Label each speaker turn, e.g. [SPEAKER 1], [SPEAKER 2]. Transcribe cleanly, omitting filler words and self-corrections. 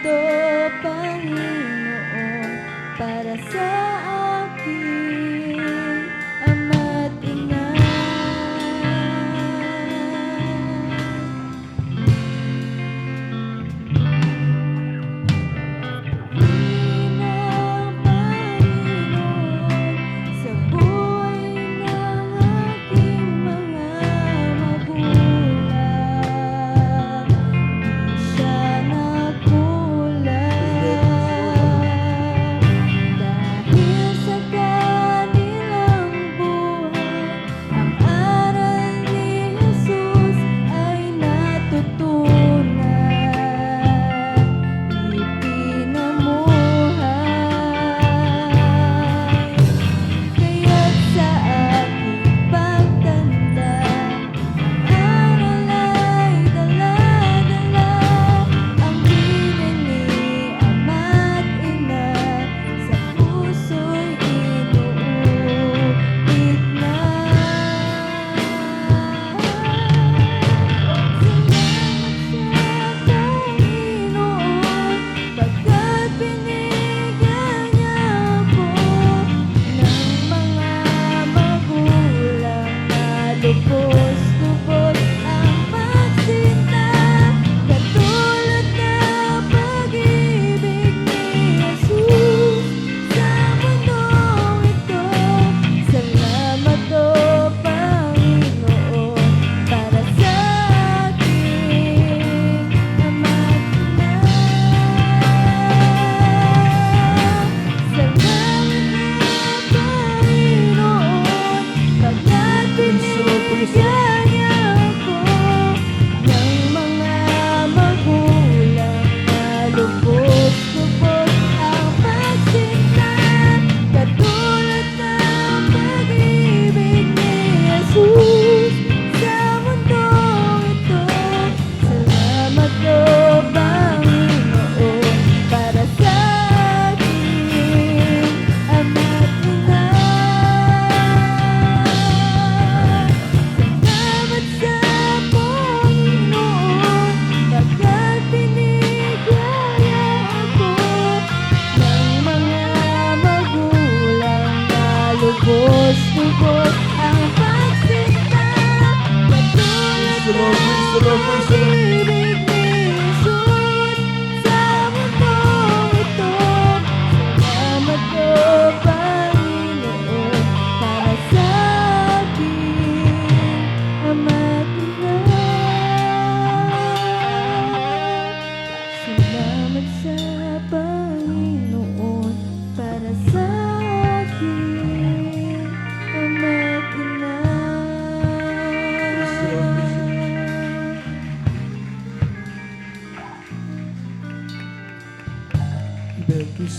[SPEAKER 1] ito, Panginoon, para sa aking ama't ina. Ninang Panginoon, sa buhay ng aking mga magulang, di siya nagkulang. Dahil sa kanilang buhay, ang aral ni Jesus ay natutunan, ipinamuhay. Kaya't sa aking pagtanda, ang aral ay dala-dala, ang bilin ni ama't ina, sa puso'y inuulit na. Salamat sa Panginoon, pagkat binigyan niya ako ng mga magulang na lubos-lubos ang pagsinta, katulad ng pag-ibig ni Jesus sa mundong ito. Salamat, O Panginoon, para sa aking ama't ina. Salamat, O Panginoon, pagkat binigyan niya ako ng mga magulang na lubos-lubos ang pagsinta, katulad ng pag-ibig ni Jesus sa mundong ito. Salamat, O Panginoon, para sa aking ama't ina. Salamat sa Panginoon, pagkat binigyan niya ako ng mga magulang na lubos-lubos ang pagsinta, katulad ng pag-ibig ni Jesus sa mundong ito. Salamat, O Panginoon, para sa aking ama't ina. Salamat sa Panginoon, para sa aking ama't ina.
[SPEAKER 2] Amen.